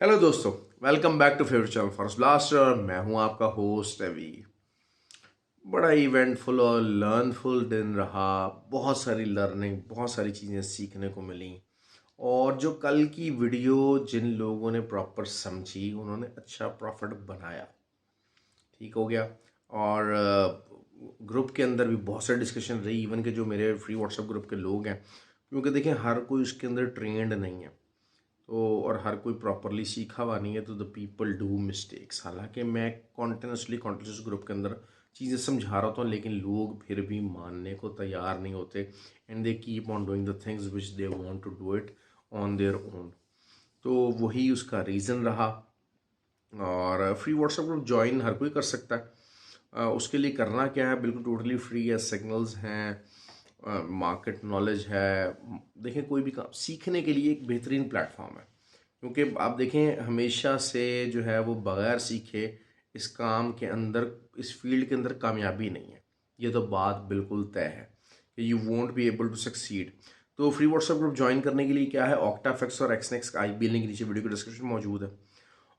Hello दोस्तों, welcome back to favourite channel Forest Blaster. मैं हूं आपका होस्ट रवि। बड़ा इवेंटफुल और लर्नफुल दिन रहा। बहुत सारी लर्निंग, बहुत सारी चीज़ें सीखने को मिली। और जो कल की वीडियो जिन लोगों ने प्रॉपर समझी उन्होंने अच्छा प्रॉफिट बनाया। ठीक हो गया। और ग्रुप के अंदर भी बहुत सारी डिस्कशन रही, इवन के जो मेरे फ्री व्हाट्सएप ग्रुप के लोग हैं, क्योंकि देखें हर कोई उसके अंदर ट्रेंड नहीं है। तो और हर कोई प्रॉपरली सीखा हुआ नहीं है, तो द पीपल डू मिस्टेक्स। हालांकि मैं कॉन्टिन्यूस ग्रुप के अंदर चीज़ें समझा रहा था, लेकिन लोग फिर भी मानने को तैयार नहीं होते। And they keep on doing the things which they want to do it on their own. तो वही उसका रीज़न रहा। और फ्री व्हाट्सएप ग्रुप ज्वाइन हर कोई कर सकता है। उसके लिए करना क्या है, बिल्कुल टोटली फ्री है। सिग्नल्स हैं, मार्केट नॉलेज है। देखें, कोई भी काम सीखने के लिए एक बेहतरीन प्लेटफॉर्म है, क्योंकि आप देखें हमेशा से जो है वो बगैर सीखे इस काम के अंदर, इस फील्ड के अंदर कामयाबी नहीं है। ये तो बात बिल्कुल तय है कि you won't be able to succeed. तो फ्री व्हाट्सएप ग्रुप ज्वाइन करने के लिए क्या है, ऑक्टाफिक्स और एक्सनेक्स का IB लिंक नीचे वीडियो के डिस्क्रिप्शन में मौजूद है।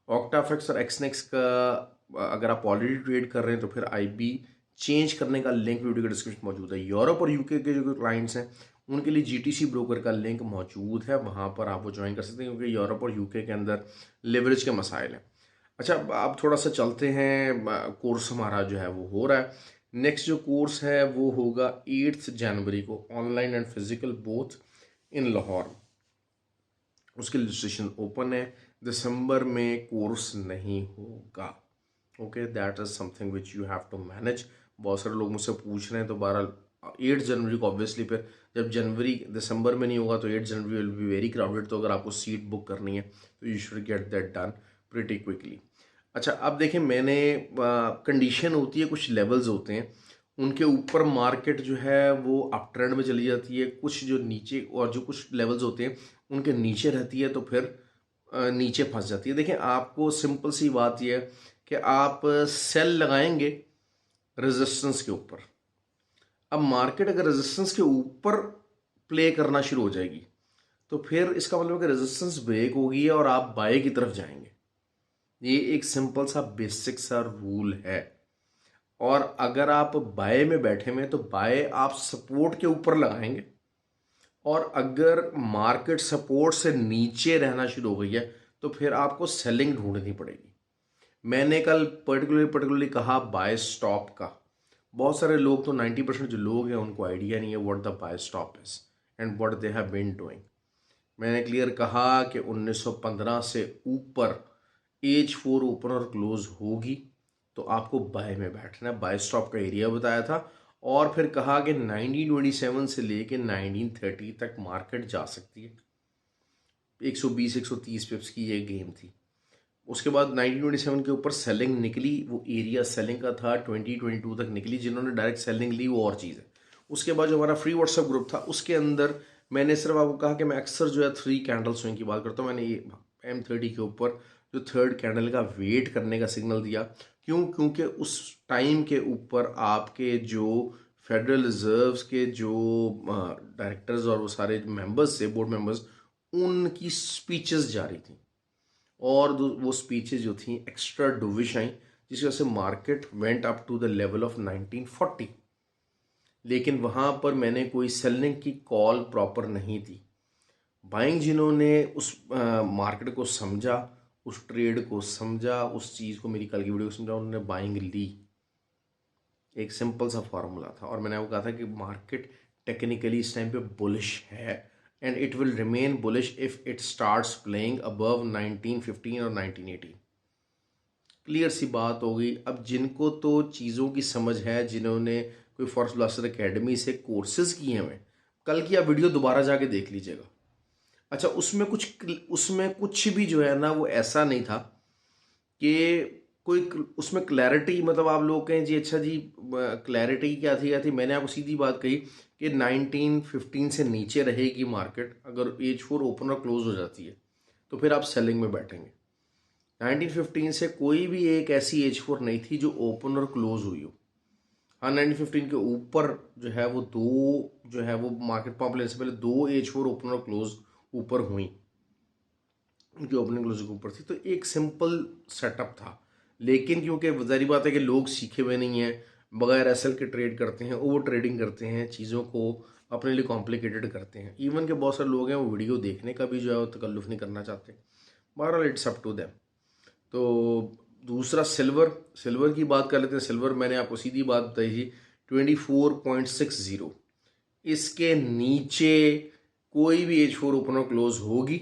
ऑक्टाफिक्स और एक्सनेक्स का अगर आप ऑलरेडी ट्रेड कर रहे हैं तो फिर IB चेंज करने का लिंक वीडियो के डिस्क्रिप्शन में मौजूद है। यूरोप और UK के जो क्लाइंट्स हैं उनके लिए GTC ब्रोकर का लिंक मौजूद है, वहाँ पर आप वो ज्वाइन कर सकते हैं, क्योंकि यूरोप और UK के अंदर लेवरेज के मसाइल हैं। अच्छा, अब थोड़ा सा चलते हैं। कोर्स हमारा जो है वो हो रहा है। नेक्स्ट जो कोर्स है वो होगा 8 जनवरी को, online and physical both, in Lahore. उसकी रजिस्ट्रेशन ओपन है। दिसंबर में कोर्स नहीं होगा। Okay, that is something which you have to manage. बहुत सारे लोग मुझसे पूछ रहे हैं, तो 8 जनवरी को ऑब्वियसली, फिर जब जनवरी दिसंबर में नहीं होगा तो 8 जनवरी विल बी वेरी क्राउडेड। तो अगर आपको सीट बुक करनी है तो you should get that done pretty quickly. अच्छा, अब देखें, मैंने कंडीशन होती है, कुछ लेवल्स होते हैं, उनके ऊपर मार्केट जो है वो अप ट्रेंड में चली जाती है, कुछ जो नीचे, और जो कुछ लेवल्स होते हैं उनके नीचे रहती है तो फिर नीचे फंस जाती है। देखें, आपको सिंपल सी बात यह है कि आप सेल लगाएंगे रेजिस्टेंस के ऊपर। अब मार्केट अगर रेजिस्टेंस के ऊपर प्ले करना शुरू हो जाएगी तो फिर इसका मतलब है कि रेजिस्टेंस ब्रेक होगी और आप बाय की तरफ जाएंगे। ये एक सिंपल सा बेसिक सा रूल है। और अगर आप बाय में बैठे हुए तो बाय आप सपोर्ट के ऊपर लगाएंगे, और अगर मार्केट सपोर्ट से नीचे रहना शुरू हो गई है तो फिर आपको सेलिंग ढूंढनी पड़ेगी। मैंने कल पर्टिकुलरली कहा बाय स्टॉप का। बहुत सारे लोग, तो 90% जो लोग हैं उनको आइडिया नहीं है what the buy stop is and what they have been doing. मैंने क्लियर कहा कि 1915 से ऊपर H4 ओपन और क्लोज होगी तो आपको बाय में बैठना है। बाय स्टॉप का एरिया बताया था। और फिर कहा कि 1927 से लेके 1930 तक मार्केट जा सकती है। 120 130 पिप्स की ये गेम थी। उसके बाद 1927 के ऊपर सेलिंग निकली, वो एरिया सेलिंग का था। 2022 तक निकली, जिन्होंने डायरेक्ट सेलिंग ली वो और चीज़ है। उसके बाद जो हमारा फ्री व्हाट्सएप ग्रुप था उसके अंदर मैंने सिर्फ आपको कहा कि मैं अक्सर जो है 3 कैंडल स्विंग की बात करता हूँ। मैंने ये M30 के ऊपर जो थर्ड कैंडल का वेट करने का सिग्नल दिया। क्यों? क्योंकि उस टाइम के ऊपर आपके जो फेडरल रिजर्व्स के जो डायरेक्टर्स और वो सारे मेंबर्स थे, बोर्ड मेंबर्स, उनकी स्पीचेस जारी थी। और वो स्पीचेस जो थी एक्स्ट्रा डोविश आई, जिसकी वजह से market went up to the level of 1940। लेकिन वहाँ पर मैंने कोई सेलिंग की कॉल प्रॉपर नहीं दी। बाइंग जिन्होंने उस मार्केट को समझा, उस ट्रेड को समझा, उस चीज़ को, मेरी कल की वीडियो को समझा, उन्होंने बाइंग ली। एक सिंपल सा फार्मूला था, और मैंने आपको कहा था कि मार्केट टेक्निकली इस टाइम पे बुलिश है and it will remain bullish if it starts playing above 1915 और 1918। क्लियर सी बात हो गई। अब जिनको तो चीज़ों की समझ है, जिन्होंने कोई फॉरेस्ट ब्लास्टर एकेडमी से कोर्सेज किए हैं, कल की आप वीडियो दोबारा जाके देख लीजिएगा। अच्छा, उसमें कुछ भी जो है ना वो ऐसा नहीं था कि कोई उसमें क्लैरिटी, मतलब आप लोग कहें जी अच्छा जी क्लैरिटी क्या थी। मैंने आपको सीधी बात कही कि 1915 से नीचे रहेगी मार्केट। अगर H4 ओपन और क्लोज हो जाती है तो फिर आप सेलिंग में बैठेंगे। 1915 से कोई भी एक ऐसी H4 नहीं थी जो ओपन और क्लोज हुई हो। हाँ, 1915 के ऊपर जो है वो दो, जो है वो मार्केट पॉपुलेशन से पहले 2 H4 ओपन और क्लोज ऊपर हुई। उनकी ओपनिंग क्लोजिंग ऊपर थी, तो एक सिंपल सेटअप था। लेकिन क्योंकि ज़ाहिर बात है कि लोग सीखे हुए नहीं हैं, बगैर एसएल के ट्रेड करते हैं, ओवर ट्रेडिंग करते हैं, चीज़ों को अपने लिए कॉम्प्लिकेटेड करते हैं। इवन के बहुत सारे लोग हैं वो वीडियो देखने का भी जो है वो तकल्लुफ़ नहीं करना चाहते। बहरहाल इट्स अप टू देम। तो दूसरा सिल्वर, सिल्वर की बात कर लेते हैं। सिल्वर मैंने आपको सीधी बात बताई थी 24.60, इसके नीचे कोई भी H4 ओपनर क्लोज होगी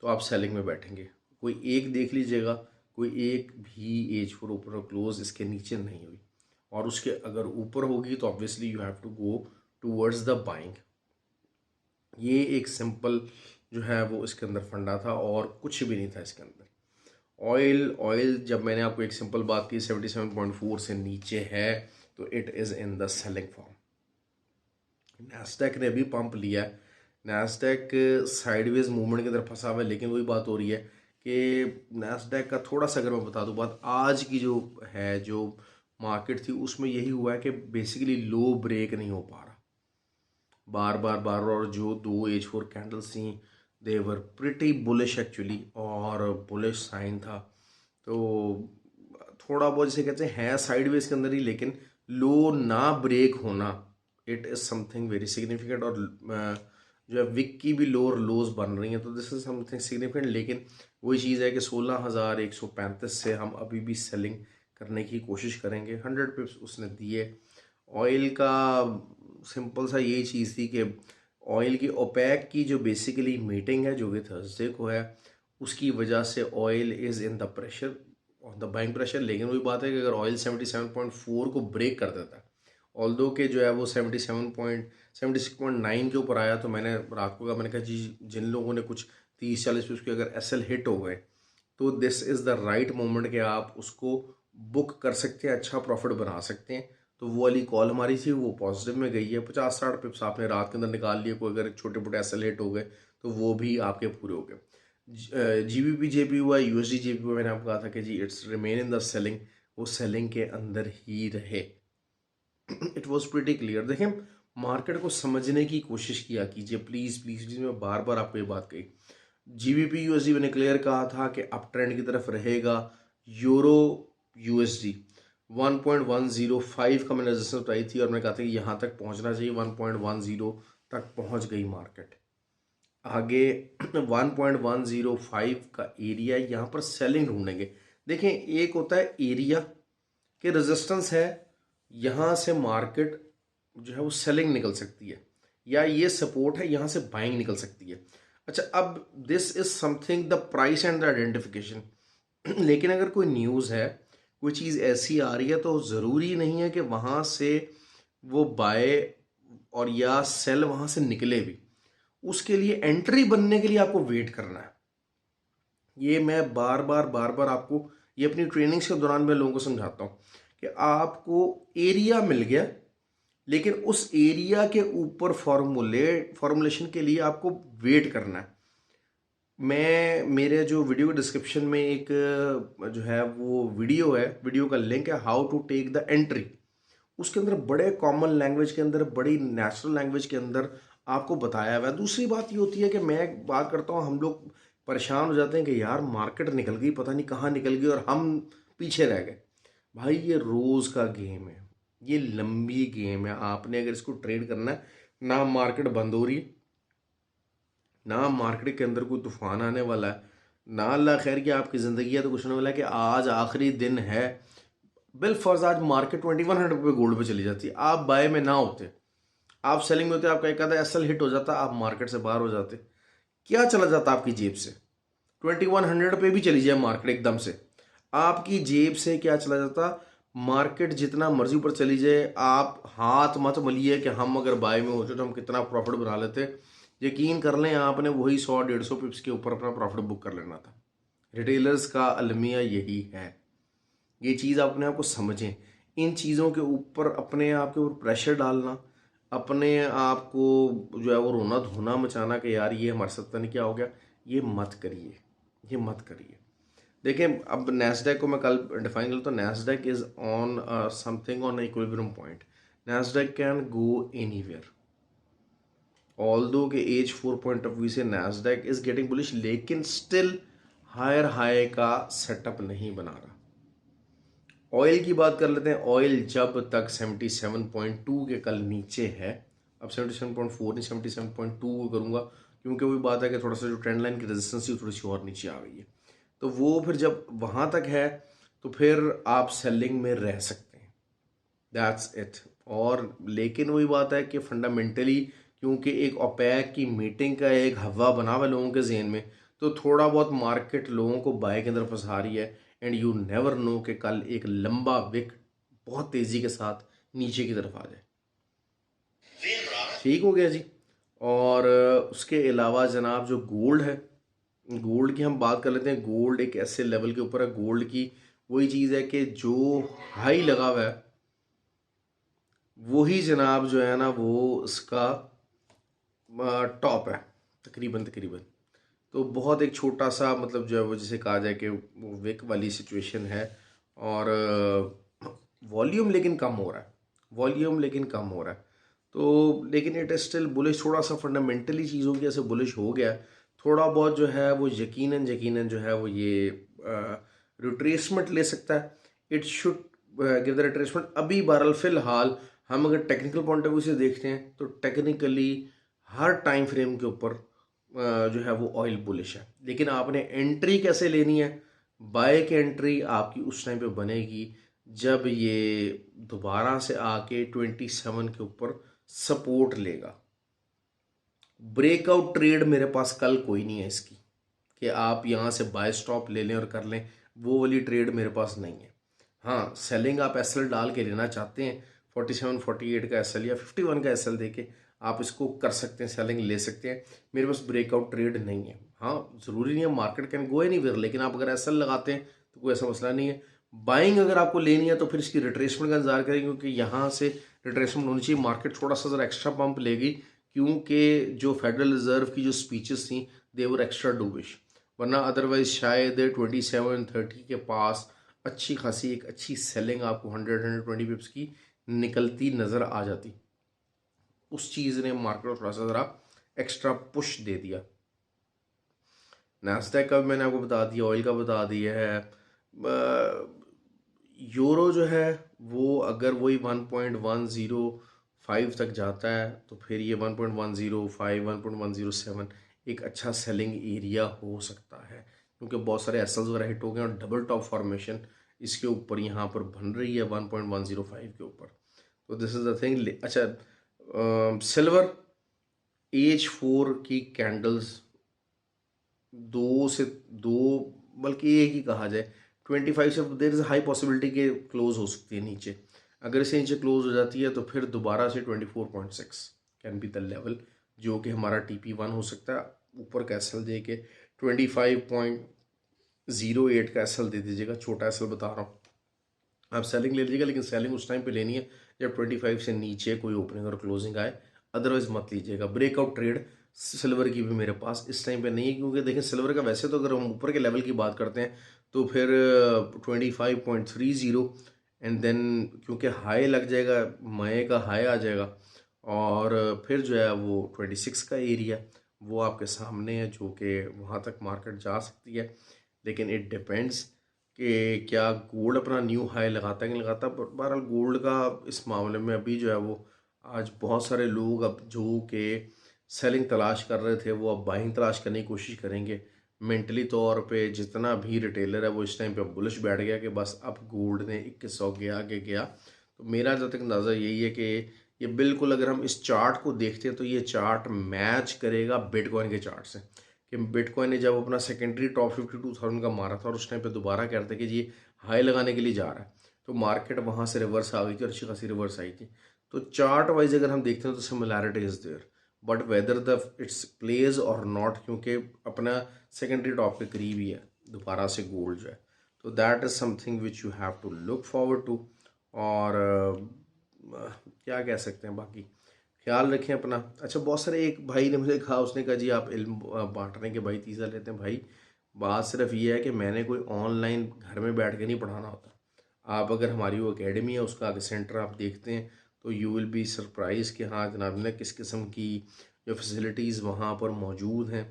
तो आप सेलिंग में बैठेंगे। कोई एक देख लीजिएगा, कोई एक भी H4 ओपनर क्लोज इसके नीचे नहीं हुई, और उसके अगर ऊपर होगी तो obviously you have to go towards the buying. ये एक सिंपल जो है वो इसके अंदर फंडा था और कुछ भी नहीं था इसके अंदर। ऑयल जब मैंने आपको एक सिंपल बात की 77.4 से नीचे है तो it is in the selling form. Nasdaq ने भी पंप लिया है। नैस्डैक साइडवेज मूवमेंट की तरफ फंसा हुआ है, लेकिन वही बात हो रही है कि नैस्डैक का थोड़ा सा अगर मैं बता दूं बात, आज की जो है जो मार्केट थी उसमें यही हुआ है कि बेसिकली लो ब्रेक नहीं हो पा रहा, बार बार, और जो दो H4 कैंडल्स थी देवर प्रिटी बुलिश एक्चुअली, और बुलिश साइन था। तो थोड़ा बहुत जैसे कहते हैं है साइडवेज के अंदर ही, लेकिन लो ना ब्रेक होना it is something very significant. और जो है विक की भी लोअर लोज बन रही हैं, तो दिस इज समथिंग सिग्निफिकेंट। लेकिन वही चीज़ है कि 16,135 से हम अभी भी सेलिंग करने की कोशिश करेंगे। 100 पिप्स उसने दिए। ऑयल का सिंपल सा यही चीज़ थी कि ऑयल की ओपेक की जो बेसिकली मीटिंग है जो कि थर्सडे को है, उसकी वजह से oil is in the pressure, on the buying pressure. लेकिन वही बात है कि अगर ऑयल 77.4 को ब्रेक कर देता है, ऑल्दो के जो है वो 76.9 के ऊपर आया, तो मैंने रात को कहा, मैंने कहा जी जिन लोगों ने कुछ 30-40 पे उसके अगर एसएल हिट हो गए तो this is the right moment कि आप उसको बुक कर सकते हैं, अच्छा प्रॉफिट बना सकते हैं। तो वो वाली कॉल हमारी थी, वो पॉजिटिव में गई है। 50-60 पिप्स आपने रात के अंदर निकाल लिए, कोई अगर छोटे मोटे एसएल हिट हो गए तो वो भी आपके पूरे हो गए। जीबीपी जेपी हुआ, यूएसडी जेपी हुआ, मैंने आपको कहा था कि जी it's remain in the ceiling, वो सेलिंग के अंदर ही रहे। It was pretty clear. देखें, मार्केट को समझने की कोशिश किया कीजिए प्लीज़ प्लीज़ प्लीज़, मैं बार बार आपको ये बात कही। जीबीपी यूएसडी मैंने क्लियर कहा था कि अप ट्रेंड की तरफ रहेगा। यूरो यूएसडी 1.105 का मैंने रेजिस्टेंस बताई थी, और मैंने कहा था कि यहाँ तक पहुँचना चाहिए। 1.10 तक पहुँच गई मार्केट। आगे 1.105 का एरिया, यहाँ पर सेलिंग ढूंढेंगे। देखें, एक होता है एरिया के रेजिस्टेंस है, यहाँ से मार्केट जो है वो सेलिंग निकल सकती है, या ये सपोर्ट है, यहाँ से बाइंग निकल सकती है। अच्छा, अब this is something the price and the identification. लेकिन अगर कोई न्यूज़ है, कोई चीज़ ऐसी आ रही है, तो ज़रूरी नहीं है कि वहाँ से वो बाय और या सेल वहाँ से निकले भी। उसके लिए एंट्री बनने के लिए आपको वेट करना है। ये मैं बार बार आपको, ये अपनी ट्रेनिंग्स के दौरान मैं लोगों को समझाता हूँ कि आपको एरिया मिल गया, लेकिन उस एरिया के ऊपर फॉर्मुलेशन के लिए आपको वेट करना है। मैं मेरे जो वीडियो के डिस्क्रिप्शन में एक जो है वो वीडियो है, वीडियो का लिंक है, how to take the entry. उसके अंदर बड़े कॉमन लैंग्वेज के अंदर, बड़ी नेचुरल लैंग्वेज के अंदर आपको बताया हुआ है। दूसरी बात ये होती है कि मैं बात करता हूँ, हम लोग परेशान हो जाते हैं कि यार मार्केट निकल गई, पता नहीं कहाँ निकल गई और हम पीछे रह गए। भाई ये रोज़ का गेम है, ये लंबी गेम है। आपने अगर इसको ट्रेड करना है, ना मार्केट बंद हो रही, ना मार्केट के अंदर कोई तूफान आने वाला है, ना अल्लाह खैर की आपकी ज़िंदगी है तो कुछ होने वाला है कि आज आखिरी दिन है। बिल फर्ज आज मार्केट 2100 रुपये गोल्ड पे चली जाती, आप बाय में ना होते, आप सेलिंग में होते, आपका एक आधा एसएल हिट हो जाता, आप मार्केट से बाहर हो जाते, क्या चला जाता आपकी जेब से? 2100 पे भी चली जाए मार्केट एकदम से, आपकी जेब से क्या चला जाता? मार्केट जितना मर्जी ऊपर चली जाए, आप हाथ मत मलिए कि हम अगर बाय में होते तो हम कितना प्रॉफिट बना लेते। यकीन कर लें, आपने वही 100-150 पिप्स के ऊपर अपना प्रॉफिट बुक कर लेना था। रिटेलर्स का अलमिया यही है। ये चीज़ अपने आप को समझें। इन चीज़ों के ऊपर अपने आप के ऊपर प्रेशर डालना, अपने आप को जो है वो रोना धोना मचाना कि यार ये हमारे साथ पता नहीं क्या हो गया, ये मत करिए, ये मत करिए। देखिए, अब नैस्डैक को मैं कल डिफाइन करता हूँ। Nasdaq is on something on equilibrium point. Nasdaq can go anywhere, although के H4 पॉइंट ऑफ व्यू से नैस्डैक इज गेटिंग बुलिश, लेकिन स्टिल हायर हाई का सेटअप नहीं बना रहा। ऑयल की बात कर लेते हैं। ऑयल जब तक 77.2 के कल नीचे है, अब 77.4 नहीं 77.2 करूँगा, क्योंकि वही बात है कि थोड़ा सा जो ट्रेंड लाइन की रेजिस्टेंस थी थोड़ी सी और नीचे आ गई है। तो वो फिर जब वहाँ तक है तो फिर आप सेलिंग में रह सकते हैं, दैट्स इट। और लेकिन वही बात है कि फंडामेंटली क्योंकि एक ओपेक की मीटिंग का एक हवा बना हुआ लोगों के जहन में, तो थोड़ा बहुत मार्केट लोगों को बाय के अंदर फंसा रही है। एंड यू नेवर नो कि कल एक लंबा विक बहुत तेज़ी के साथ नीचे की तरफ आ जाए। ठीक हो गया जी। और उसके अलावा जनाब जो गोल्ड है, गोल्ड की हम बात कर लेते हैं। गोल्ड एक ऐसे लेवल के ऊपर है, गोल्ड की वही चीज़ है कि जो हाई लगा हुआ है वही जनाब जो है ना वो उसका टॉप है तकरीबन तकरीबन। तो बहुत एक छोटा सा मतलब जो है वो जिसे कहा जाए कि वो विक वाली सिचुएशन है। और वॉल्यूम लेकिन कम हो रहा है, वॉल्यूम लेकिन कम हो रहा है। तो लेकिन इट इज स्टिल बुलिश, थोड़ा सा फंडामेंटली चीज़ों की ऐसे बुलिश हो गया है थोड़ा बहुत जो है वो यकीनन यकीनन जो है वो ये रिट्रेसमेंट ले सकता है। It should give the retracement. अभी बहरहाल फिलहाल हम अगर टेक्निकल पॉइंट ऑफ व्यू से देखते हैं तो टेक्निकली हर टाइम फ्रेम के ऊपर जो है वो ऑयल बुलिश है। लेकिन आपने एंट्री कैसे लेनी है? बाय की एंट्री आपकी उस टाइम पे बनेगी जब ये दोबारा से आके 27 के ऊपर सपोर्ट लेगा। ब्रेकआउट ट्रेड मेरे पास कल कोई नहीं है इसकी कि आप यहाँ से बाय स्टॉप ले लें और कर लें, वो वाली ट्रेड मेरे पास नहीं है। हाँ, सेलिंग आप एसएल डाल के लेना चाहते हैं 47 48 का एसएल या 51 का एसएल देके आप इसको कर सकते हैं, सेलिंग ले सकते हैं। मेरे पास ब्रेकआउट ट्रेड नहीं है। हाँ, ज़रूरी नहीं है मार्केट कैन गो एनीवेयर, लेकिन आप अगर एसएल लगाते हैं तो कोई ऐसा मसला नहीं है। बाइंग अगर आपको लेनी है तो फिर इसकी रिट्रेसमेंट का इंतजार करें, क्योंकि यहाँ से रिट्रेसमेंट होनी चाहिए। मार्केट थोड़ा सा ज़रा एक्स्ट्रा पंप लेगी क्योंकि जो फेडरल रिजर्व की जो स्पीचेस थी दे वर एक्स्ट्रा डूविश, वरना अदरवाइज शायद 27-30 के पास अच्छी खासी एक अच्छी सेलिंग आपको 100-120 पिप्स की निकलती नज़र आ जाती। उस चीज़ ने मार्केट को थोड़ा सा ज़रा एक्स्ट्रा पुश दे दिया। नैस्डैक का भी मैंने आपको बता दिया, ऑयल का बता दिया है। यूरो जो है वो अगर वही 1.105 तक जाता है तो फिर ये 1.105 1.107 एक अच्छा सेलिंग एरिया हो सकता है, क्योंकि बहुत सारे एसएल्स वगैरह हिट हो गए और डबल टॉप फॉर्मेशन इसके ऊपर यहाँ पर बन रही है 1.105 के ऊपर। तो दिस इज़ द थिंग। अच्छा, सिल्वर H4 की कैंडल्स दो बल्कि एक ही कहा जाए 25 से देर इज़ हाई पॉसिबिलिटी के क्लोज हो सकती है नीचे। अगर इसे नीचे क्लोज हो जाती है तो फिर दोबारा से 24.6 कैन बी द लेवल जो कि हमारा TP1 हो सकता है। ऊपर का एसएल दे के 25.08 का एसएल दे दीजिएगा, छोटा एसएल बता रहा हूँ। आप सेलिंग ले लीजिएगा, लेकिन सेलिंग उस टाइम पे लेनी है जब 25 से नीचे कोई ओपनिंग और क्लोजिंग आए, अदरवाइज मत लीजिएगा। ब्रेकआउट ट्रेड सिल्वर की भी मेरे पास इस टाइम पे नहीं है, क्योंकि देखिए सिल्वर का वैसे तो अगर हम ऊपर के लेवल की बात करते हैं तो फिर 25.30 एंड देन क्योंकि हाई लग जाएगा, मई का हाई आ जाएगा और फिर जो है वो 26 का एरिया वो आपके सामने है, जो कि वहाँ तक मार्केट जा सकती है। लेकिन इट डिपेंड्स कि क्या गोल्ड अपना न्यू हाई लगाता है कि नहीं लगाता। बहरहाल गोल्ड का इस मामले में अभी जो है वो आज बहुत सारे लोग अब जो कि सेलिंग तलाश कर रहे थे वो अब बाइंग तलाश करने की कोशिश करेंगे। मेंटली तौर पे जितना भी रिटेलर है वो इस टाइम पे बुलिश बैठ गया कि बस अब गोल्ड ने 2100 के आगे गया। तो मेरा जब तक अंदाज़ा यही है कि ये बिल्कुल अगर हम इस चार्ट को देखते हैं तो ये चार्ट मैच करेगा बिटकॉइन के चार्ट से, कि बिटकॉइन ने जब अपना सेकेंडरी टॉप 52,000 का मारा था और उस टाइम पे दोबारा कह रहे थे कि जी हाई लगाने के लिए जा रहा है, तो मार्केट वहाँ से रिवर्स आ गई थी और अच्छी खासी रिवर्स आई थी। तो चार्ट वाइज अगर हम देखते हैं तो similarity is there, but whether the it's pledge और नॉट, क्योंकि अपना सेकेंडरी टॉप के करीब ही है दोबारा से गोल्ड जो है। तो that is something which you have to look forward to. और क्या कह सकते हैं, बाकी ख्याल रखें अपना। अच्छा, बहुत सारे एक भाई ने मुझे कहा, उसने कहा जी आप इल्म बांटने के भाई तीसरा लेते हैं। भाई बात सिर्फ ये है कि मैंने कोई ऑनलाइन घर में बैठ के नहीं पढ़ाना होता। आप अगर हमारी वो एकेडमी है उसका आगे सेंटर आप देखते हैं तो यू विल बी सरप्राइज कि हाँ जनाब ने किस किस्म की जो फैसिलिटीज़ वहाँ पर मौजूद हैं।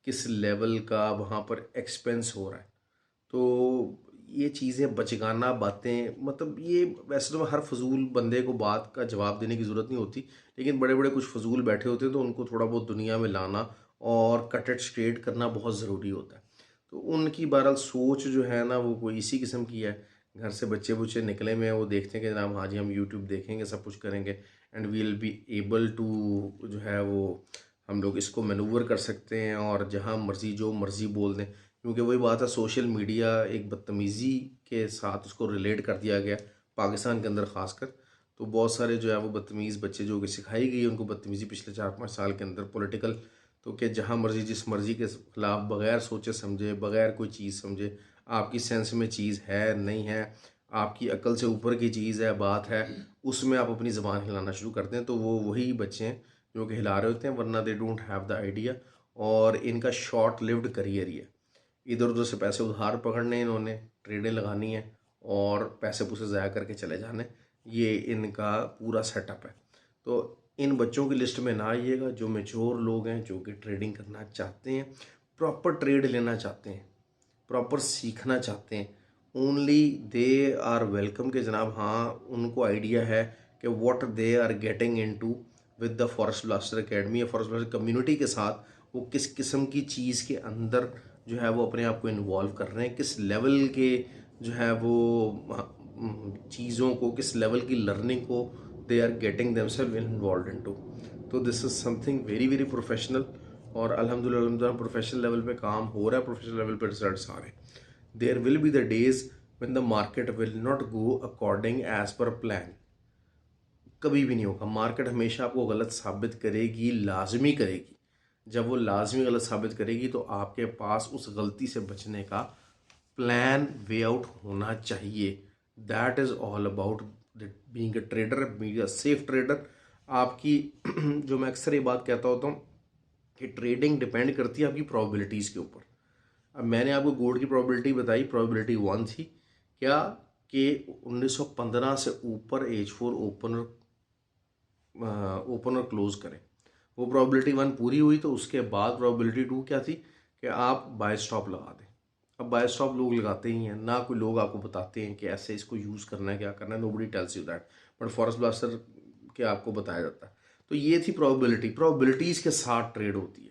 किस लेवल का वहाँ पर एक्सपेंस हो रहा है। तो ये चीज़ें बचगाना बातें, मतलब ये वैसे तो हर फजूल बंदे को बात का जवाब देने की ज़रूरत नहीं होती, लेकिन बड़े बड़े कुछ फजूल बैठे होते हैं तो उनको थोड़ा बहुत दुनिया में लाना और कट एट स्ट्रेट करना बहुत ज़रूरी होता है। तो उनकी बहरहाल सोच जो है ना वो कोई इसी किस्म की है। घर से बच्चे बुच्चे निकले में वो देखते हैं कि जनाब हाँ जी हम यूट्यूब देखेंगे, सब कुछ करेंगे and we will be able to जो है वो हम लोग इसको मैनूवर कर सकते हैं और जहाँ मर्ज़ी जो मर्ज़ी बोल दें। क्योंकि वही बात है, सोशल मीडिया एक बदतमीज़ी के साथ उसको रिलेट कर दिया गया पाकिस्तान के अंदर ख़ासकर। तो बहुत सारे जो है वो बदतमीज़ बच्चे जो कि सिखाई गई है उनको बदतमीज़ी पिछले 4-5 साल के अंदर पॉलिटिकल, तो कि जहाँ मर्ज़ी जिस मर्ज़ी के ख़िलाफ़ बग़ैर सोचे समझे, बग़ैर कोई चीज़ समझे, आपकी सेंस में चीज़ है नहीं है, आपकी अक्ल से ऊपर की चीज़ है बात है, उसमें आप अपनी ज़बान हिलाना शुरू करते हैं। तो वो वही बच्चे हैं जो कि हिला रहे होते हैं, वरना they don't have the idea. और इनका शॉर्ट लिव्ड करियर ही है। इधर उधर से पैसे उधार पकड़ने, इन्होंने ट्रेडें लगानी है और पैसे पूसे ज़ाया करके चले जाने, ये इनका पूरा सेटअप है। तो इन बच्चों की लिस्ट में ना आइएगा। जो मेच्योर लोग हैं, जो कि ट्रेडिंग करना चाहते हैं, प्रॉपर ट्रेड लेना चाहते हैं, प्रॉपर सीखना चाहते हैं, ओनली दे आर वेलकम के जनाब हाँ उनको आइडिया है कि what they are getting into with the Forest Blaster academy या फॉरेस्ट ब्लास्टर कम्युनिटी के साथ। वो किस किस्म की चीज़ के अंदर जो है वो अपने आप को इन्वॉल्व कर रहे हैं, किस लेवल के जो है वो चीज़ों को, किस लेवल की लर्निंग को they are getting themselves involve into. तो this is something very very professional और अल्हम्दुलिल्लाह प्रोफेशनल लेवल पे काम हो रहा है, प्रोफेशनल लेवल पे रिजल्ट्स आ रहे हैं। There will be the days when the market will not go according as per plan. कभी भी नहीं होगा, मार्केट हमेशा आपको गलत साबित करेगी, लाजमी करेगी। जब वो लाजमी गलत साबित करेगी तो आपके पास उस गलती से बचने का प्लान, वे आउट होना चाहिए। That is all about being a trader, being a safe trader. आपकी जो मैं अक्सर ये बात कहता होता हूँ कि ट्रेडिंग डिपेंड करती है आपकी प्रोबेबिलिटीज़ के ऊपर। अब मैंने आपको गोल्ड की प्रोबेबिलिटी बताई, प्रोबेबिलिटी 1 थी क्या कि 1915 से ऊपर H4 ओपन और क्लोज करें। वो प्रोबेबिलिटी 1 पूरी हुई तो उसके बाद प्रोबेबिलिटी 2 क्या थी कि आप बाय स्टॉप लगा दें। अब बाय स्टॉप लोग लगाते ही हैं ना, कोई लोग आपको बताते हैं कि ऐसे इसको यूज़ करना है, क्या करना है, nobody tells you that, but forest blaster के आपको बताया जाता है। तो ये थी प्रोबेबिलिटी, प्रोबेबिलिटीज़ के साथ ट्रेड होती है।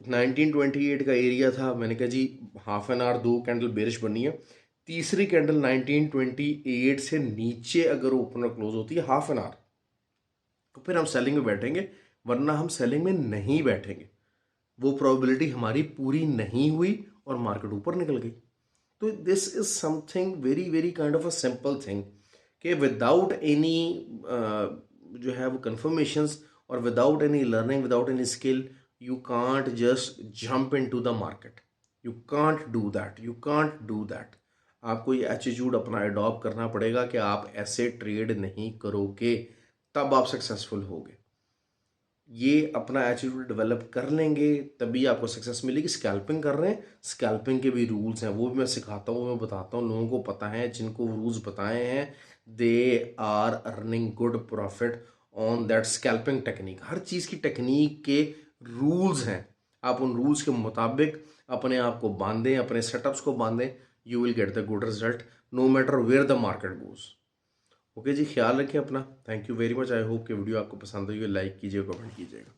1928 का एरिया था, मैंने कहा जी half an hour 2 candle bearish बनी है। तीसरी कैंडल 1928 से नीचे अगर ओपन और क्लोज होती है हाफ एन आवर, तो फिर हम सेलिंग में बैठेंगे, वरना हम सेलिंग में नहीं बैठेंगे। वो प्रोबेबिलिटी हमारी पूरी नहीं हुई और मार्केट ऊपर निकल गई। तो this is something very very kind of a simple thing कि विदाउट एनी जो है वो कंफर्मेशंस और without any learning, without any skill, you can't just jump into the market. You can't do that, you can't do that. आपको ये attitude अपना adopt करना पड़ेगा कि आप ऐसे ट्रेड नहीं करोगे, तब आप सक्सेसफुल होगे। ये अपना एटीट्यूड डेवलप कर लेंगे तभी आपको सक्सेस मिलेगी। स्कैल्पिंग कर रहे हैं, स्कैल्पिंग के भी रूल्स हैं, वो भी मैं सिखाता हूँ, मैं बताता हूँ, लोगों को पता है, जिनको रूल्स बताए हैं they are earning good profit on that scalping technique. हर चीज़ की टेक्निक के रूल्स हैं, आप उन रूल्स के मुताबिक अपने आप को बांधें, अपने सेटअप्स को बांधें, you will get the good result no matter where the market goes. Okay जी, ख्याल रखें अपना। Thank you very much. I hope कि वीडियो आपको पसंद आई हो, लाइक कीजिएगा, कमेंट कीजिएगा।